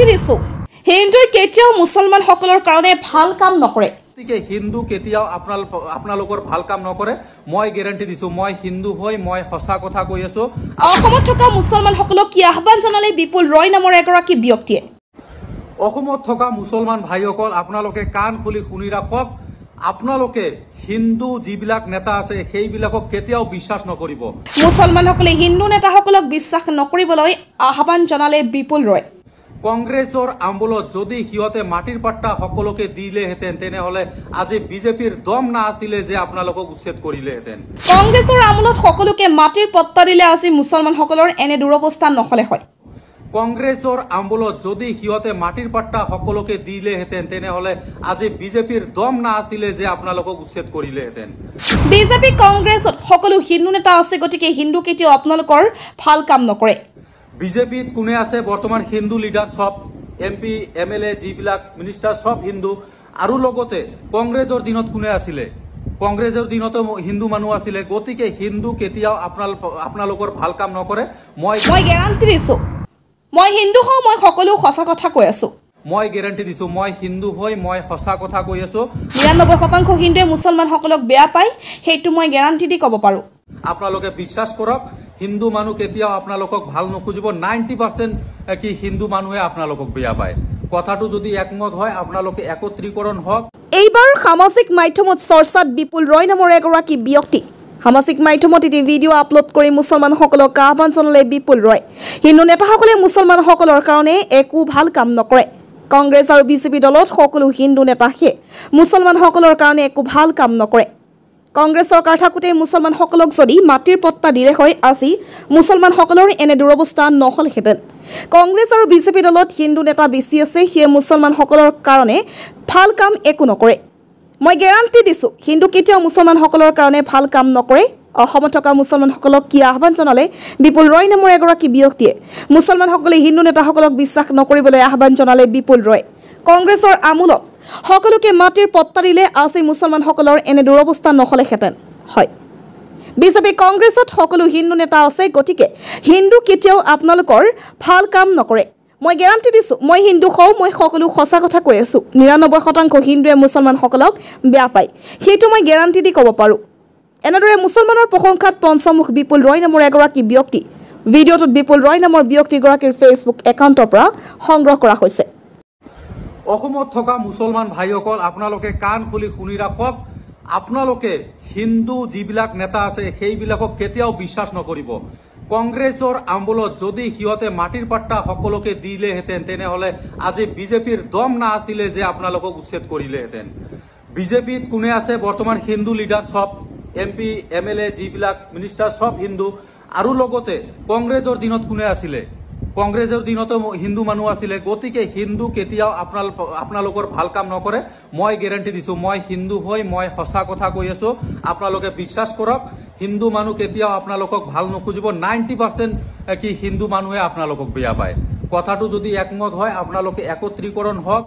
guarantee দিছো হিন্দুই কেতিয়াও মুছলমানসকলৰ কাৰণে ভাল কাম নকৰে হিন্দু কেতিয়াও আপোনালোকৰ ভাল কাম নকৰে মই গ্যাৰান্টি দিছো মই হিন্দু হৈ মই সঁচা কথা কৈ আছো অসমত থকা মুছলমানসকলক কি আহ্বান জনালে বিপুল ৰয় নামৰ এগৰাকী ব্যক্তিয়ে অসমত থকা মুছলমান ভাইসকল আপোনালোকে কাণ খুলি শুনি ৰাখক আপোনালোকে হিন্দু যিবিলাক নেতা আছে সেইবিলাকক কেতিয়াও বিশ্বাস নকৰিব মুছলমানসকলে হিন্দু নেতাসকলক বিশ্বাস নকৰিবলৈ আহ্বান জনালে বিপুল ৰয় কংগ্ৰেছৰ আন্দোলনত যদি হিয়তে মাটিৰ পাট্টা সকলোকে দিলেহেঁতেন তেনেহলে আজি বিজেপিৰ দম না আছিলে যে আপোনালোকক উচ্ছেদ কৰিলেহেঁতেন কংগ্ৰেছৰ আমোলত সকলোকে মাটিৰ পট্টা দিলে আজি মুছলমানসকলৰ এনে দুৰৱস্থা নহলে হয় কংগ্ৰেছৰ আন্দোলনত যদি হিয়তে মাটিৰ পাট্টা সকলোকে দিলেহেঁতেন তেনেহলে আজি বিজেপিৰ দম না আছিলে যে আপোনালোকক উচ্ছেদ কৰিলেহেঁতেন বিজেপি কংগ্ৰেছত সকলো হিন্দু নেতা আছে গতিকে হিন্দু কেতিয়াও আপোনালোকৰ ভাল কাম নকৰে বিজেপিত কোনে আছে বৰ্তমান হিন্দু লিডাৰ সব এমপি এমএলএ যিবিলাক মিনিষ্টাৰ সব হিন্দু আৰু লগতে কংগ্ৰেছৰ দিনত কোনে আছিলে কংগ্ৰেছৰ দিনতো হিন্দু মানুহ আছিলে গতিকে হিন্দু কেতিয়াও আপোনালোকৰ ভাল কাম নকৰে মই গ্যাৰান্টি দিছো মই হিন্দু হয় মই সকলো সঁচা কথা কৈ আছো মই গ্যাৰান্টি দিছো মই হিন্দু হৈ মই সঁচা কথা কৈ আছো 99% হিন্দুৱে মুছলমানসকলক বেয়া পায় সেইটো মই গ্যাৰান্টি দি ক'ব পাৰো আপোনালোকে বিশ্বাস কৰক হিন্দু মানুহ কেতিয়াও আপোনালোকক ভাল নখুজিব 90% কি হিন্দু মানুহে আপোনালোকক বেয়া পায় কথাটো যদি একমত হয় আপোনালোকে একত্ৰীকৰণ হওক এইবাৰ সামাজিক মাধ্যমত চৰ্চাত বিপুল ৰয় নামৰ এগৰাকী ব্যক্তি সামাজিক মাধ্যমত এটি ভিডিঅ' আপলোড কৰি মুছলমানসকলক আহ্বান জনালে বিপুল ৰয় হিন্দু নেতাসকলে মুছলমানসকলৰ কাৰণে একো ভাল কাম নকৰে কংগ্ৰেছ আৰু বিজেপি দলত সকলো হিন্দু নেতাহে মুছলমানসকলৰ কাৰণে একো ভাল কাম নকৰে কংগ্ৰেছ চৰকাৰ থাকোঁতে মুছলমানসকলক যদি মাটিৰ পট্টা দিলে হয় আজি মুছলমানসকলৰ এনে দুৰৱস্থা নহলহেঁতেন কংগ্ৰেছ আৰু বিজেপি দলত হিন্দু নেতা বেছি আছে সেয়ে মুছলমানসকলৰ কাৰণে ভাল কাম একো নকৰে মই গ্যাৰান্টি দিছো হিন্দু কেতিয়াও মুছলমানসকলৰ কাৰণে ভাল কাম নকৰে অসমত থকা মুছলমানসকলক কি আহ্বান জনালে বিপুল ৰয় নামৰ এগৰাকী ব্যক্তিয়ে মুছলমানসকলে হিন্দু নেতাসকলক বিশ্বাস নকৰিবলৈ আহ্বান জনালে বিপুল ৰয় কংগ্ৰেছৰ আমোলত সকলোকে মাটিৰ পট্টা দিলে আজি মুছলমানসকলৰ এনে দুৰৱস্থা নহলেহেঁতেন হয় বিজেপি কংগ্ৰেছত সকলো হিন্দু নেতা আছে গতিকে হিন্দু কেতিয়াও আপোনালোকৰ ভাল কাম নকৰে মই গ্যাৰান্টি দিছো মই হিন্দু হওঁ মই সকলো সঁচা কথা কৈ আছো 99% হিন্দুৱে মুছলমানসকলক বেয়া পায় সেইটো মই গ্যাৰান্টি দি ক'ব পাৰো এনেদৰে মুছলমানৰ প্ৰশংসাত পঞ্চমুখ বিপুল ৰয় নামৰ এগৰাকী ব্যক্তি ভিডিঅ'টোত বিপুল ৰয় নামৰ ব্যক্তিগৰাকীৰ ফেচবুক একাউণ্টৰ পৰা সংগ্ৰহ কৰা হৈছে অসমত থকা মুছলমান ভাইসকল আপোনালোকে কাণ খুলি শুনি ৰাখক আপোনালোকে হিন্দু যিবিলাক নেতা আছে সেইবিলাকক কেতিয়াও বিশ্বাস নকৰিব কংগ্ৰেছৰ আন্দোলনত যদি হিয়তে মাটিৰ পাট্টা সকলোকে দিলেহেঁতেন তেনেহলে আজি বিজেপিৰ দম না আছিলে যে আপোনালোকক উচ্ছেদ কৰিলেহেঁতেন বিজেপিত কোনে আছে বৰ্তমান হিন্দু লিডাৰ সব এমপি এমএলএ যিবিলাক মিনিষ্টাৰ সব হিন্দু আৰু লগতে কংগ্ৰেছৰ দিনত কোনে আছিলে কংগ্ৰেছৰ দিনতো হিন্দু মানুহ আছিলে গতিকে হিন্দু কেতিয়াও আপোনালোকৰ ভাল কাম নকৰে মই গ্যাৰান্টি দিছো মই হিন্দু হৈ মই সঁচা কথা কৈ আছো আপোনালোকে বিশ্বাস কৰক হিন্দু মানুহ কেতিয়াও আপোনালোকক ভাল নখুজিব 90% কি হিন্দু মানুহে আপোনালোকক বেয়া পায় কথাটো যদি একমত হয় আপোনালোকে একত্ৰীকৰণ হওক